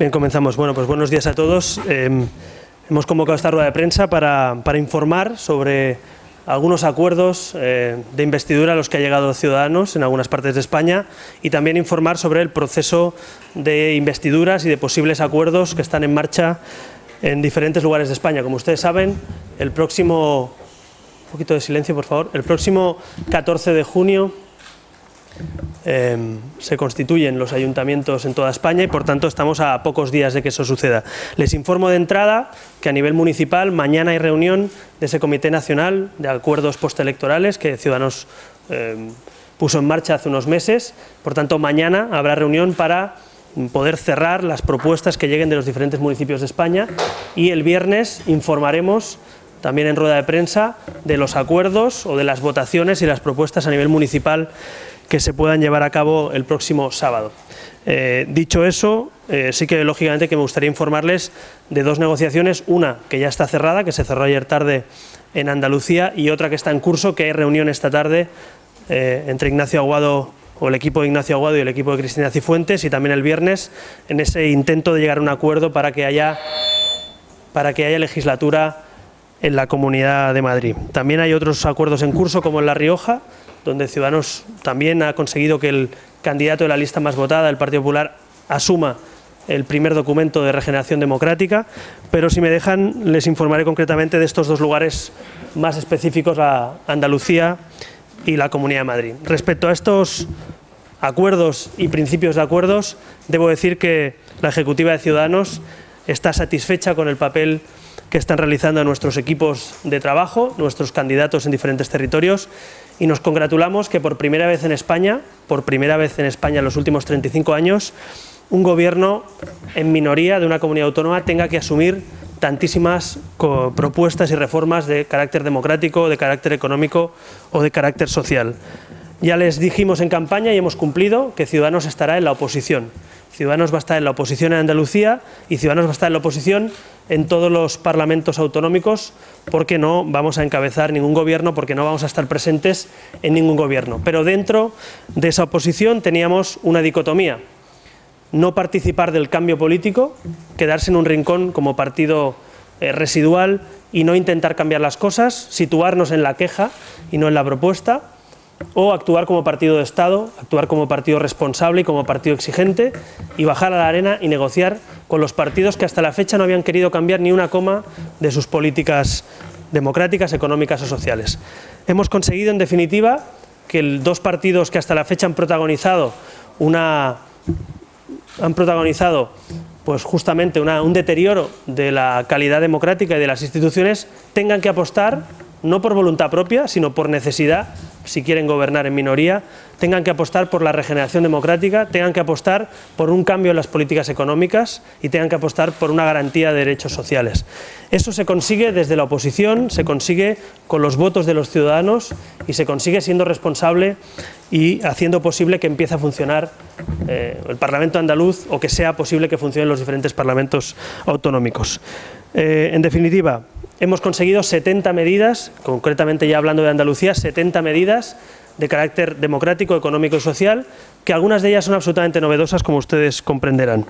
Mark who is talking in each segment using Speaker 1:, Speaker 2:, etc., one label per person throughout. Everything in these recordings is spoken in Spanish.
Speaker 1: Bien, comenzamos. Bueno, pues buenos días a todos. Hemos convocado esta rueda de prensa para informar sobre algunos acuerdos de investidura a los que ha llegado Ciudadanos en algunas partes de España y también informar sobre el proceso de investiduras y de posibles acuerdos que están en marcha en diferentes lugares de España. Como ustedes saben, el próximo... Un poquito de silencio, por favor. El próximo 14 de junio se constituyen los ayuntamientos en toda España y por tanto estamos a pocos días de que eso suceda. Les informo de entrada que a nivel municipal mañana hay reunión de ese Comité Nacional de Acuerdos Postelectorales que Ciudadanos puso en marcha hace unos meses. Por tanto, mañana habrá reunión para poder cerrar las propuestas que lleguen de los diferentes municipios de España y el viernes informaremos también en rueda de prensa de los acuerdos o de las votaciones y las propuestas a nivel municipal que se puedan llevar a cabo el próximo sábado. Dicho eso, sí que lógicamente que me gustaría informarles de dos negociaciones, una que ya está cerrada, que se cerró ayer tarde en Andalucía, y otra que está en curso, que hay reunión esta tarde entre Ignacio Aguado o el equipo de Ignacio Aguado y el equipo de Cristina Cifuentes, y también el viernes en ese intento de llegar a un acuerdo para que haya legislatura en la Comunidad de Madrid. También hay otros acuerdos en curso, como en La Rioja, donde Ciudadanos también ha conseguido que el candidato de la lista más votada, el Partido Popular, asuma el primer documento de regeneración democrática, pero si me dejan les informaré concretamente de estos dos lugares más específicos, a Andalucía y la Comunidad de Madrid. Respecto a estos acuerdos y principios de acuerdos, debo decir que la Ejecutiva de Ciudadanos está satisfecha con el papel que están realizando nuestros equipos de trabajo, nuestros candidatos en diferentes territorios, y nos congratulamos que por primera vez en España en los últimos 35 años, un gobierno en minoría de una comunidad autónoma tenga que asumir tantísimas propuestas y reformas de carácter democrático, de carácter económico o de carácter social. Ya les dijimos en campaña y hemos cumplido que Ciudadanos estará en la oposición. Ciudadanos va a estar en la oposición en Andalucía y Ciudadanos va a estar en la oposición en todos los parlamentos autonómicos, porque no vamos a encabezar ningún gobierno, porque no vamos a estar presentes en ningún gobierno. Pero dentro de esa oposición teníamos una dicotomía: no participar del cambio político, quedarse en un rincón como partido residual y no intentar cambiar las cosas, situarnos en la queja y no en la propuesta, o actuar como partido de Estado, actuar como partido responsable y como partido exigente y bajar a la arena y negociar con los partidos que hasta la fecha no habían querido cambiar ni una coma de sus políticas democráticas, económicas o sociales. Hemos conseguido, en definitiva, que dos partidos que hasta la fecha han protagonizado pues justamente un deterioro de la calidad democrática y de las instituciones, tengan que apostar, no por voluntad propia, sino por necesidad, si quieren gobernar en minoría, tengan que apostar por la regeneración democrática, tengan que apostar por un cambio en las políticas económicas y tengan que apostar por una garantía de derechos sociales. Eso se consigue desde la oposición, se consigue con los votos de los ciudadanos y se consigue siendo responsable y haciendo posible que empiece a funcionar el Parlamento andaluz, o que sea posible que funcionen los diferentes parlamentos autonómicos. En definitiva, hemos conseguido 70 medidas, concretamente ya hablando de Andalucía, 70 medidas de carácter democrático, económico y social, que algunas de ellas son absolutamente novedosas, como ustedes comprenderán.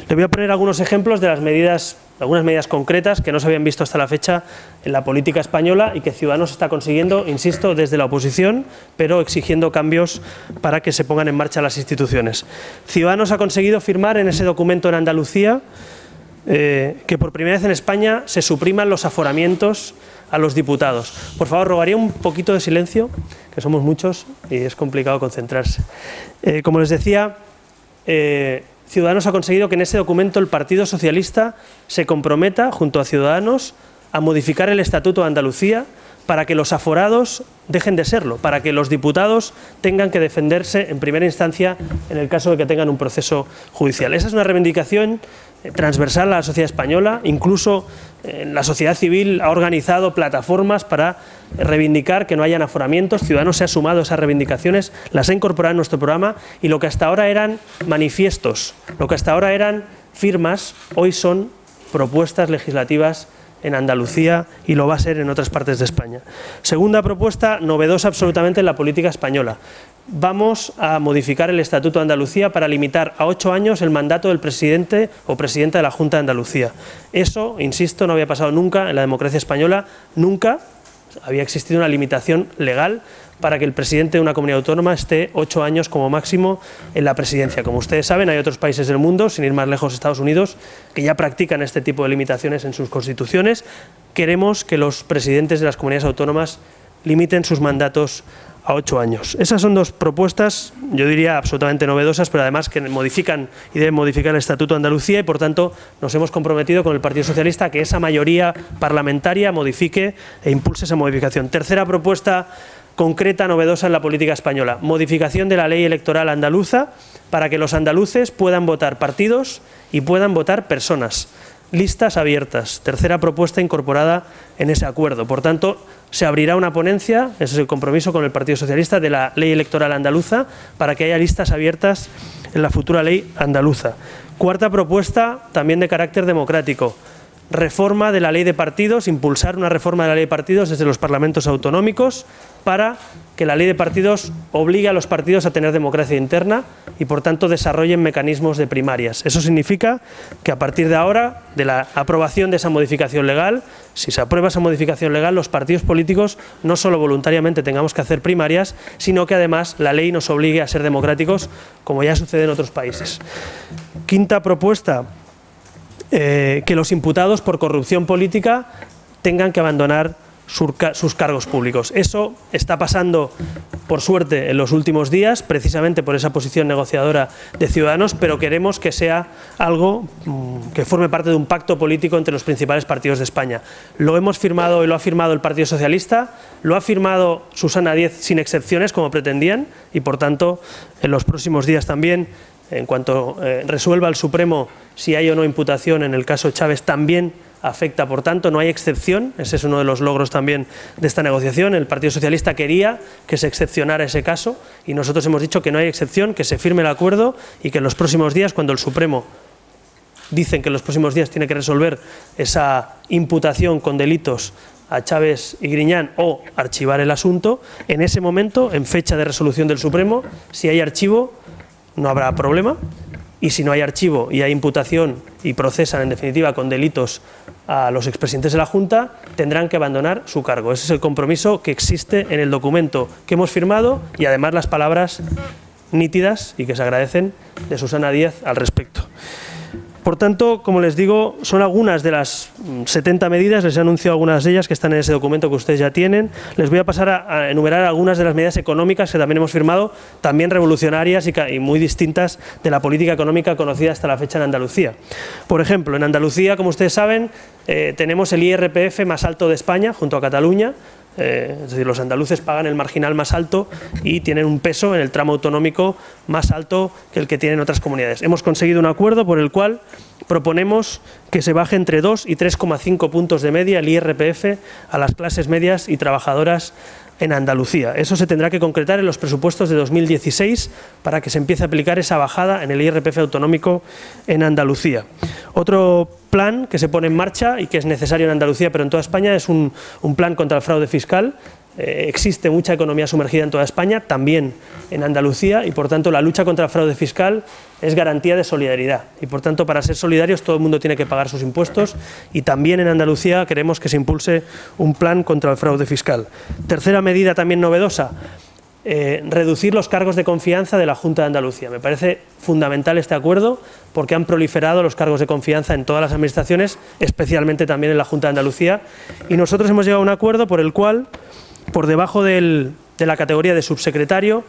Speaker 1: Les voy a poner algunos ejemplos de las medidas, algunas medidas concretas que no se habían visto hasta la fecha en la política española y que Ciudadanos está consiguiendo, insisto, desde la oposición, pero exigiendo cambios para que se pongan en marcha las instituciones. Ciudadanos ha conseguido firmar en ese documento en Andalucía que por primera vez en España se supriman los aforamientos a los diputados. Por favor, rogaría un poquito de silencio, que somos muchos y es complicado concentrarse. Como les decía, Ciudadanos ha conseguido que en ese documento el Partido Socialista se comprometa, junto a Ciudadanos, a modificar el Estatuto de Andalucía para que los aforados dejen de serlo, para que los diputados tengan que defenderse en primera instancia en el caso de que tengan un proceso judicial. Esa es una reivindicación transversal a la sociedad española. Incluso la sociedad civil ha organizado plataformas para reivindicar que no hayan aforamientos. Ciudadanos se ha sumado a esas reivindicaciones, las ha incorporado en nuestro programa, y lo que hasta ahora eran manifiestos, lo que hasta ahora eran firmas, hoy son propuestas legislativas en Andalucía y lo va a ser en otras partes de España. Segunda propuesta, novedosa absolutamente en la política española. Vamos a modificar el Estatuto de Andalucía para limitar a 8 años el mandato del presidente o presidenta de la Junta de Andalucía. Eso, insisto, no había pasado nunca en la democracia española, nunca había existido una limitación legal para que el presidente de una comunidad autónoma esté 8 años como máximo en la presidencia. Como ustedes saben, hay otros países del mundo, sin ir más lejos, Estados Unidos, que ya practican este tipo de limitaciones en sus constituciones. Queremos que los presidentes de las comunidades autónomas limiten sus mandatos a 8 años. Esas son dos propuestas, yo diría absolutamente novedosas, pero además que modifican y deben modificar el Estatuto de Andalucía y por tanto nos hemos comprometido con el Partido Socialista a que esa mayoría parlamentaria modifique e impulse esa modificación. Tercera propuesta concreta, novedosa en la política española, modificación de la ley electoral andaluza para que los andaluces puedan votar partidos y puedan votar personas. Listas abiertas, tercera propuesta incorporada en ese acuerdo. Por tanto, se abrirá una ponencia, ese es el compromiso con el Partido Socialista, de la ley electoral andaluza para que haya listas abiertas en la futura ley andaluza. Cuarta propuesta, también de carácter democrático, reforma de la ley de partidos, impulsar una reforma de la ley de partidos desde los parlamentos autonómicos para que la ley de partidos obligue a los partidos a tener democracia interna y por tanto desarrollen mecanismos de primarias. Eso significa que a partir de ahora, de la aprobación de esa modificación legal, si se aprueba esa modificación legal, los partidos políticos no solo voluntariamente tengamos que hacer primarias, sino que además la ley nos obligue a ser democráticos, como ya sucede en otros países. Quinta propuesta, que los imputados por corrupción política tengan que abandonar sus cargos públicos. Eso está pasando, por suerte, en los últimos días, precisamente por esa posición negociadora de Ciudadanos, pero queremos que sea algo que forme parte de un pacto político entre los principales partidos de España. Lo hemos firmado y lo ha firmado el Partido Socialista, lo ha firmado Susana Díez sin excepciones, como pretendían, y por tanto, en los próximos días también, en cuanto resuelva el Supremo si hay o no imputación en el caso Chávez, también afecta, por tanto, no hay excepción. Ese es uno de los logros también de esta negociación. El Partido Socialista quería que se excepcionara ese caso y nosotros hemos dicho que no hay excepción, que se firme el acuerdo y que en los próximos días, cuando el Supremo dicen que en los próximos días tiene que resolver esa imputación con delitos a Chávez y Griñán o archivar el asunto, en ese momento, en fecha de resolución del Supremo, si hay archivo, no habrá problema, y si no hay archivo y hay imputación y procesan en definitiva con delitos a los expresidentes de la Junta, tendrán que abandonar su cargo. Ese es el compromiso que existe en el documento que hemos firmado y además las palabras nítidas y que se agradecen de Susana Díez al respecto. Por tanto, como les digo, son algunas de las 70 medidas, les he anunciado algunas de ellas que están en ese documento que ustedes ya tienen. Les voy a pasar a enumerar algunas de las medidas económicas que también hemos firmado, también revolucionarias y muy distintas de la política económica conocida hasta la fecha en Andalucía. Por ejemplo, en Andalucía, como ustedes saben, tenemos el IRPF más alto de España, junto a Cataluña. Es decir, los andaluces pagan el marginal más alto y tienen un peso en el tramo autonómico más alto que el que tienen otras comunidades. Hemos conseguido un acuerdo por el cual proponemos que se baje entre 2 y 3,5 puntos de media el IRPF a las clases medias y trabajadoras en Andalucía. Eso se tendrá que concretar en los presupuestos de 2016 para que se empiece a aplicar esa bajada en el IRPF autonómico en Andalucía. Otro plan que se pone en marcha y que es necesario en Andalucía pero en toda España es un plan contra el fraude fiscal. Existe mucha economía sumergida en toda España, también en Andalucía, y por tanto la lucha contra el fraude fiscal es garantía de solidaridad. Y por tanto, para ser solidarios, todo el mundo tiene que pagar sus impuestos y también en Andalucía queremos que se impulse un plan contra el fraude fiscal. Tercera medida también novedosa, reducir los cargos de confianza de la Junta de Andalucía. Me parece fundamental este acuerdo porque han proliferado los cargos de confianza en todas las administraciones, especialmente también en la Junta de Andalucía, y nosotros hemos llegado a un acuerdo por el cual, por debajo de la categoría de subsecretario,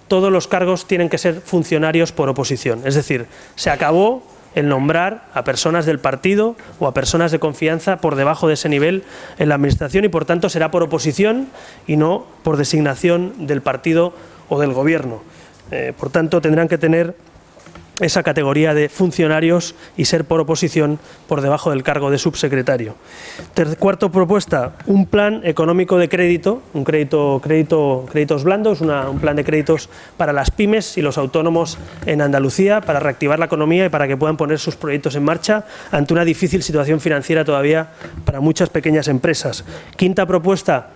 Speaker 1: todos los cargos tienen que ser funcionarios por oposición. Es decir, se acabó el nombrar a personas del partido o a personas de confianza por debajo de ese nivel en la administración y por tanto será por oposición y no por designación del partido o del gobierno. Por tanto, tendrán que tener esa categoría de funcionarios y ser por oposición por debajo del cargo de subsecretario. Cuarta propuesta, un plan económico de crédito, créditos blandos, un plan de créditos para las pymes y los autónomos en Andalucía, para reactivar la economía y para que puedan poner sus proyectos en marcha ante una difícil situación financiera todavía para muchas pequeñas empresas. Quinta propuesta,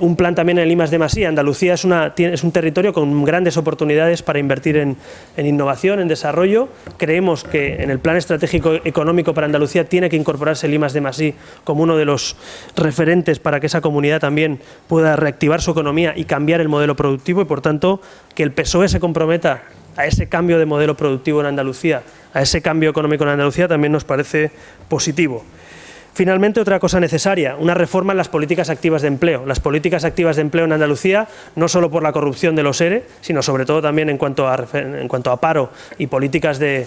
Speaker 1: un plan también en el I+D+I. Andalucía es un territorio con grandes oportunidades para invertir en innovación, en desarrollo. Creemos que en el plan estratégico económico para Andalucía tiene que incorporarse el I+D+I como uno de los referentes para que esa comunidad también pueda reactivar su economía y cambiar el modelo productivo y, por tanto, que el PSOE se comprometa a ese cambio de modelo productivo en Andalucía, a ese cambio económico en Andalucía, también nos parece positivo. Finalmente, otra cosa necesaria, una reforma en las políticas activas de empleo. Las políticas activas de empleo en Andalucía, no solo por la corrupción de los ERE, sino sobre todo también en cuanto a paro y políticas de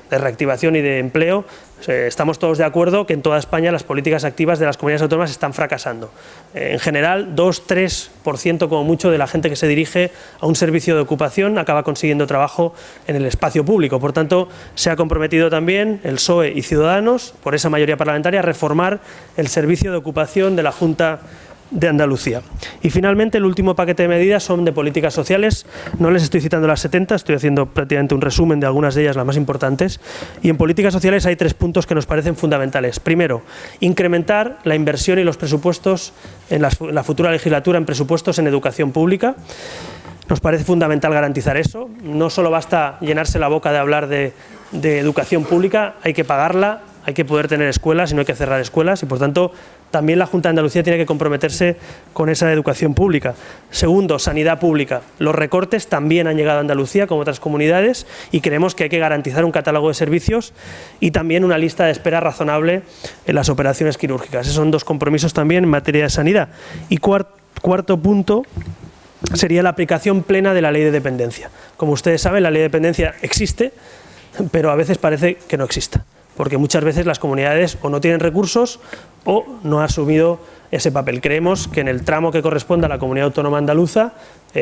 Speaker 1: reactivación y de empleo. Estamos todos de acuerdo que en toda España las políticas activas de las comunidades autónomas están fracasando. En general, 2-3% como mucho de la gente que se dirige a un servicio de ocupación acaba consiguiendo trabajo en el espacio público. Por tanto, se ha comprometido también el PSOE y Ciudadanos, por esa mayoría parlamentaria, a reformar el servicio de ocupación de la Junta de Andalucía. Y finalmente el último paquete de medidas son de políticas sociales. No les estoy citando las 70, estoy haciendo prácticamente un resumen de algunas de ellas, las más importantes. Y en políticas sociales hay 3 puntos que nos parecen fundamentales. Primero, incrementar la inversión y los presupuestos en la futura legislatura en presupuestos en educación pública. Nos parece fundamental garantizar eso. No solo basta llenarse la boca de hablar de educación pública, hay que pagarla, hay que poder tener escuelas y no hay que cerrar escuelas y, por tanto, también la Junta de Andalucía tiene que comprometerse con esa educación pública. Segundo, sanidad pública. Los recortes también han llegado a Andalucía, como otras comunidades, y creemos que hay que garantizar un catálogo de servicios y también una lista de espera razonable en las operaciones quirúrgicas. Esos son 2 compromisos también en materia de sanidad. Y cuarto punto sería la aplicación plena de la ley de dependencia. Como ustedes saben, la ley de dependencia existe, pero a veces parece que no exista, porque muchas veces las comunidades o no tienen recursos o no han asumido ese papel. Creemos que en el tramo que corresponde a la comunidad autónoma andaluza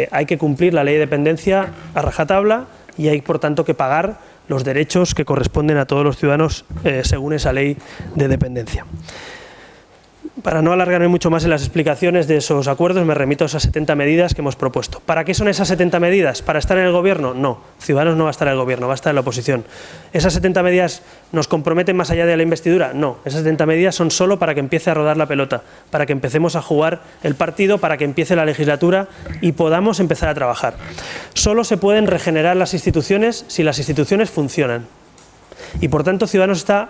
Speaker 1: hay que cumplir la ley de dependencia a rajatabla y hay, por tanto, que pagar los derechos que corresponden a todos los ciudadanos según esa ley de dependencia. Para no alargarme mucho más en las explicaciones de esos acuerdos, me remito a esas 70 medidas que hemos propuesto. ¿Para qué son esas 70 medidas? ¿Para estar en el gobierno? No, Ciudadanos no va a estar en el gobierno, va a estar en la oposición. ¿Esas 70 medidas nos comprometen más allá de la investidura? No, esas 70 medidas son solo para que empiece a rodar la pelota, para que empecemos a jugar el partido, para que empiece la legislatura y podamos empezar a trabajar. Solo se pueden regenerar las instituciones si las instituciones funcionan. Y, por tanto, Ciudadanos está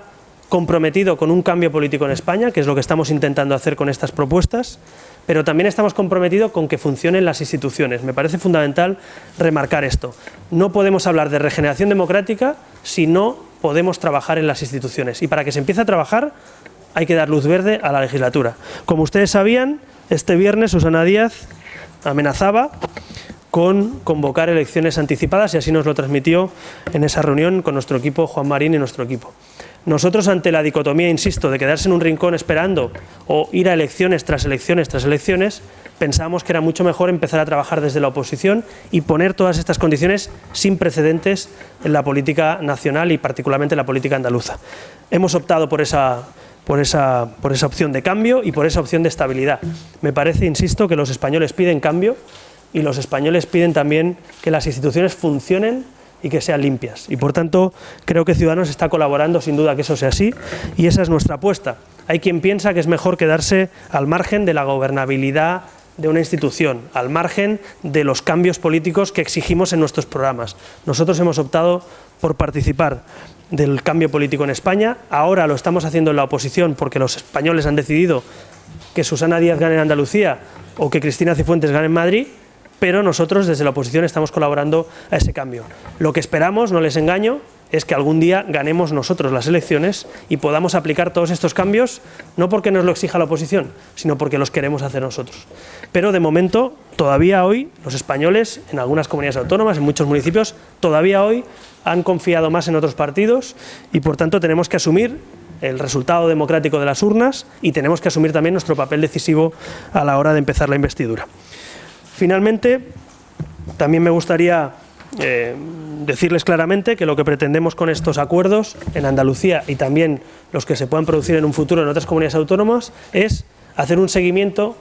Speaker 1: comprometido con un cambio político en España, que es lo que estamos intentando hacer con estas propuestas, pero también estamos comprometidos con que funcionen las instituciones. Me parece fundamental remarcar esto. No podemos hablar de regeneración democrática si no podemos trabajar en las instituciones. Y para que se empiece a trabajar hay que dar luz verde a la legislatura. Como ustedes sabían, este viernes Susana Díaz amenazaba con convocar elecciones anticipadas y así nos lo transmitió en esa reunión con nuestro equipo, Juan Marín y nuestro equipo. Nosotros, ante la dicotomía, insisto, de quedarse en un rincón esperando o ir a elecciones tras elecciones tras elecciones, pensamos que era mucho mejor empezar a trabajar desde la oposición y poner todas estas condiciones sin precedentes en la política nacional y particularmente en la política andaluza. Hemos optado por esa opción de cambio y por esa opción de estabilidad. Me parece, insisto, que los españoles piden cambio y los españoles piden también que las instituciones funcionen y que sean limpias. Y, por tanto, creo que Ciudadanos está colaborando sin duda que eso sea así y esa es nuestra apuesta. Hay quien piensa que es mejor quedarse al margen de la gobernabilidad de una institución, al margen de los cambios políticos que exigimos en nuestros programas. Nosotros hemos optado por participar del cambio político en España. Ahora lo estamos haciendo en la oposición porque los españoles han decidido que Susana Díaz gane en Andalucía o que Cristina Cifuentes gane en Madrid, pero nosotros desde la oposición estamos colaborando a ese cambio. Lo que esperamos, no les engaño, es que algún día ganemos nosotros las elecciones y podamos aplicar todos estos cambios, no porque nos lo exija la oposición, sino porque los queremos hacer nosotros. Pero de momento, todavía hoy, los españoles, en algunas comunidades autónomas, en muchos municipios, todavía hoy han confiado más en otros partidos y, por tanto, tenemos que asumir el resultado democrático de las urnas y tenemos que asumir también nuestro papel decisivo a la hora de empezar la investidura. Finalmente, también me gustaría decirles claramente que lo que pretendemos con estos acuerdos en Andalucía y también los que se puedan producir en un futuro en otras comunidades autónomas es hacer un seguimiento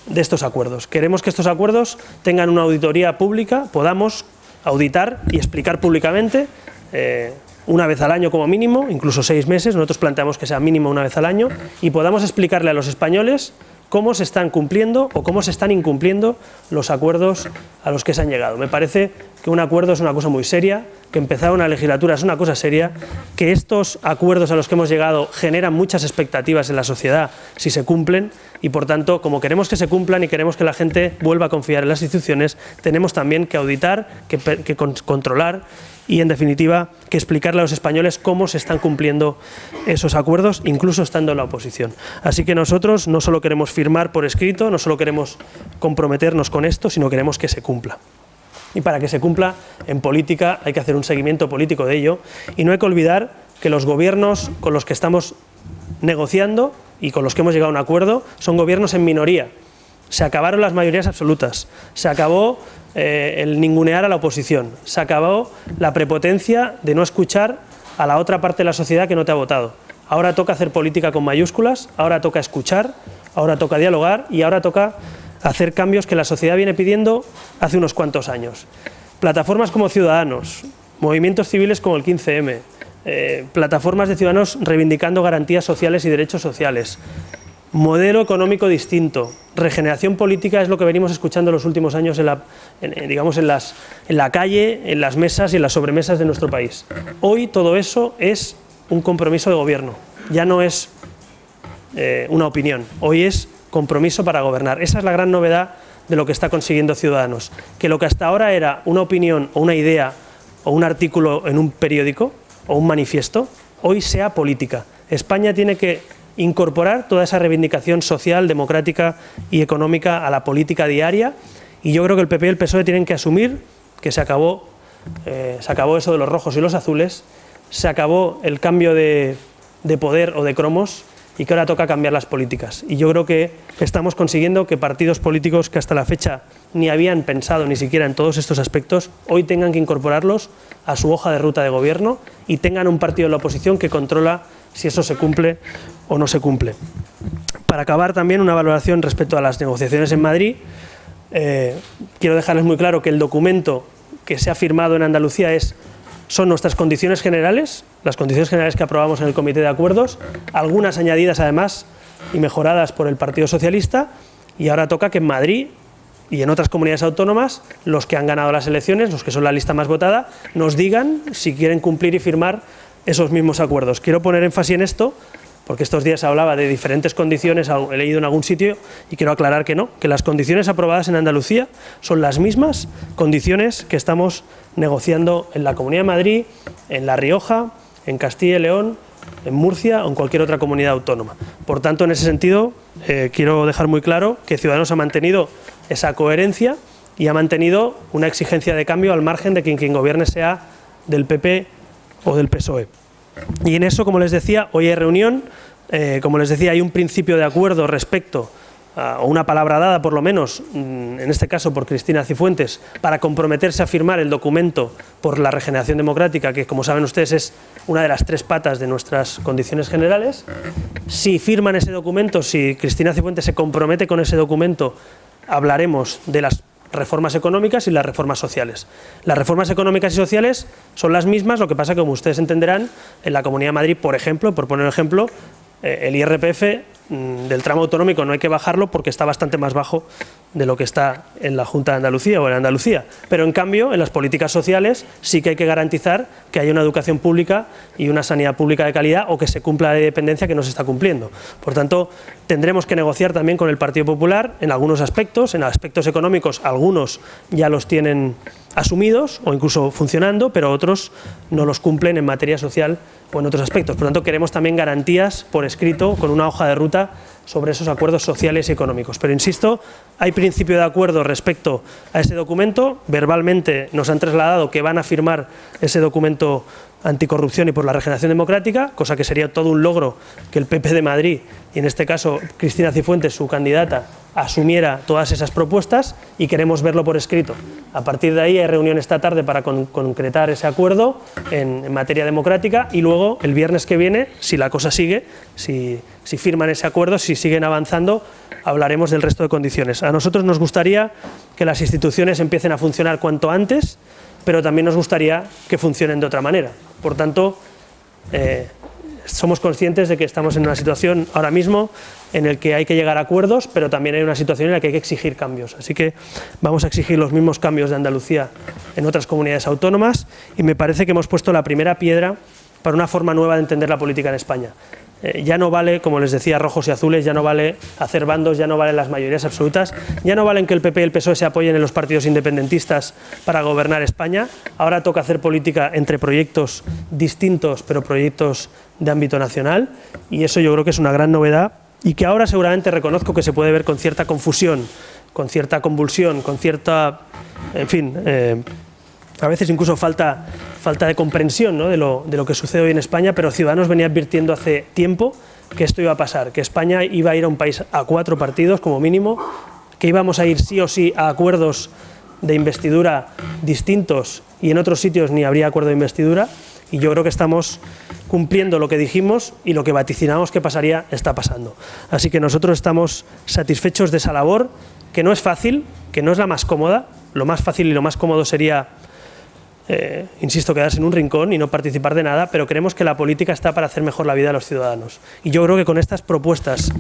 Speaker 1: de estos acuerdos. Queremos que estos acuerdos tengan una auditoría pública, podamos auditar y explicar públicamente una vez al año como mínimo, incluso 6 meses, nosotros planteamos que sea mínimo una vez al año, y podamos explicarle a los españoles cómo se están cumpliendo o cómo se están incumpliendo los acuerdos a los que se han llegado. Me parece que un acuerdo es una cosa muy seria, que empezar una legislatura es una cosa seria, que estos acuerdos a los que hemos llegado generan muchas expectativas en la sociedad si se cumplen y, por tanto, como queremos que se cumplan y queremos que la gente vuelva a confiar en las instituciones, tenemos también que auditar, que controlar y, en definitiva, que explicarle a los españoles cómo se están cumpliendo esos acuerdos, incluso estando en la oposición. Así que nosotros no solo queremos firmar por escrito, no solo queremos comprometernos con esto, sino queremos que se cumpla. Y para que se cumpla, en política hay que hacer un seguimiento político de ello. Y no hay que olvidar que los gobiernos con los que estamos negociando y con los que hemos llegado a un acuerdo son gobiernos en minoría. Se acabaron las mayorías absolutas, se acabó el ningunear a la oposición, se acabó la prepotencia de no escuchar a la otra parte de la sociedad que no te ha votado. Ahora toca hacer política con mayúsculas, ahora toca escuchar, ahora toca dialogar y ahora toca hacer cambios que la sociedad viene pidiendo hace unos cuantos años. Plataformas como Ciudadanos, movimientos civiles como el 15M, plataformas de ciudadanos reivindicando garantías sociales y derechos sociales, modelo económico distinto, regeneración política es lo que venimos escuchando en los últimos años en la calle, en las mesas y en las sobremesas de nuestro país. Hoy todo eso es un compromiso de gobierno, ya no es una opinión, hoy es compromiso para gobernar. Esa es la gran novedad de lo que está consiguiendo Ciudadanos, que lo que hasta ahora era una opinión o una idea o un artículo en un periódico o un manifiesto, hoy sea política. España tiene que incorporar toda esa reivindicación social, democrática y económica a la política diaria, y yo creo que el PP y el PSOE tienen que asumir que se acabó eso de los rojos y los azules, se acabó el cambio de poder o de cromos, y que ahora toca cambiar las políticas. Y yo creo que estamos consiguiendo que partidos políticos que hasta la fecha ni habían pensado ni siquiera en todos estos aspectos, hoy tengan que incorporarlos a su hoja de ruta de gobierno y tengan un partido en la oposición que controla si eso se cumple o no se cumple. Para acabar, también una valoración respecto a las negociaciones en Madrid. Quiero dejarles muy claro que el documento que se ha firmado en Andalucía son nuestras condiciones generales, las condiciones generales que aprobamos en el Comité de Acuerdos, algunas añadidas además y mejoradas por el Partido Socialista, y ahora toca que en Madrid y en otras comunidades autónomas los que han ganado las elecciones, los que son la lista más votada, nos digan si quieren cumplir y firmar esos mismos acuerdos. Quiero poner énfasis en esto, porque estos días se hablaba de diferentes condiciones, he leído en algún sitio, y quiero aclarar que no, que las condiciones aprobadas en Andalucía son las mismas condiciones que estamos negociando en la Comunidad de Madrid, en La Rioja, en Castilla y León, en Murcia o en cualquier otra comunidad autónoma. Por tanto, en ese sentido, quiero dejar muy claro que Ciudadanos ha mantenido esa coherencia y ha mantenido una exigencia de cambio al margen de que quien gobierne sea del PP o del PSOE. Y en eso, como les decía, hoy hay reunión, como les decía, hay un principio de acuerdo respecto o una palabra dada por lo menos, en este caso por Cristina Cifuentes, para comprometerse a firmar el documento por la regeneración democrática, que como saben ustedes es una de las 3 patas de nuestras condiciones generales. Si firman ese documento, si Cristina Cifuentes se compromete con ese documento, hablaremos de las reformas económicas y las reformas sociales. Las reformas económicas y sociales son las mismas, lo que pasa que, como ustedes entenderán, en la Comunidad de Madrid, por ejemplo, por poner un ejemplo, el IRPF del tramo autonómico no hay que bajarlo porque está bastante más bajo de lo que está en la Junta de Andalucía o en Andalucía. Pero en cambio, en las políticas sociales sí que hay que garantizar que haya una educación pública y una sanidad pública de calidad, o que se cumpla la dependencia que no se está cumpliendo. Por tanto, tendremos que negociar también con el Partido Popular en algunos aspectos. En aspectos económicos algunos ya los tienen asumidos o incluso funcionando, pero otros no los cumplen en materia social o en otros aspectos. Por tanto, queremos también garantías por escrito con una hoja de ruta sobre esos acuerdos sociales y económicos. Pero insisto, hay principio de acuerdo respecto a ese documento. Verbalmente nos han trasladado que van a firmar ese documento anticorrupción y por la regeneración democrática, cosa que sería todo un logro que el PP de Madrid, y en este caso Cristina Cifuentes, su candidata, asumiera todas esas propuestas y queremos verlo por escrito. A partir de ahí hay reunión esta tarde para concretar ese acuerdo en materia democrática y luego el viernes que viene, si la cosa sigue, si firman ese acuerdo, si siguen avanzando, hablaremos del resto de condiciones. A nosotros nos gustaría que las instituciones empiecen a funcionar cuanto antes, pero también nos gustaría que funcionen de otra manera. Por tanto, somos conscientes de que estamos en una situación ahora mismo en la que hay que llegar a acuerdos, pero también hay una situación en la que hay que exigir cambios. Así que vamos a exigir los mismos cambios de Andalucía en otras comunidades autónomas y me parece que hemos puesto la primera piedra para una forma nueva de entender la política en España. Ya no vale, como les decía, rojos y azules, ya no vale hacer bandos, ya no valen las mayorías absolutas, ya no valen que el PP y el PSOE se apoyen en los partidos independentistas para gobernar España. Ahora toca hacer política entre proyectos distintos, pero proyectos de ámbito nacional, y eso yo creo que es una gran novedad y que ahora seguramente reconozco que se puede ver con cierta confusión, con cierta convulsión, con cierta, en fin, a veces incluso falta de comprensión, ¿no?, de lo que sucede hoy en España, pero Ciudadanos venía advirtiendo hace tiempo que esto iba a pasar, que España iba a ir a un país a 4 partidos como mínimo, que íbamos a ir sí o sí a acuerdos de investidura distintos y en otros sitios ni habría acuerdo de investidura, y yo creo que estamos cumpliendo lo que dijimos y lo que vaticinamos que pasaría está pasando. Así que nosotros estamos satisfechos de esa labor, que no es fácil, que no es la más cómoda. Lo más fácil y lo más cómodo sería, insisto, quedarse en un rincón y no participar de nada, pero creemos que la política está para hacer mejor la vida de los ciudadanos. Y yo creo que con estas propuestas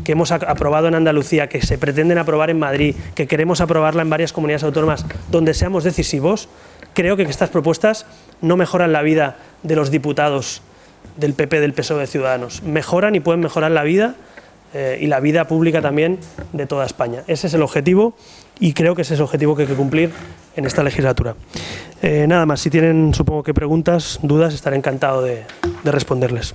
Speaker 1: que hemos aprobado en Andalucía, que se pretenden aprobar en Madrid, que queremos aprobarla en varias comunidades autónomas donde seamos decisivos, creo que estas propuestas no mejoran la vida de los diputados del PP, del PSOE, de Ciudadanos. Mejoran y pueden mejorar la vida y la vida pública también de toda España. Ese es el objetivo y creo que ese es el objetivo que hay que cumplir en esta legislatura. Nada más, si tienen, supongo que preguntas, dudas, estaré encantado de responderles.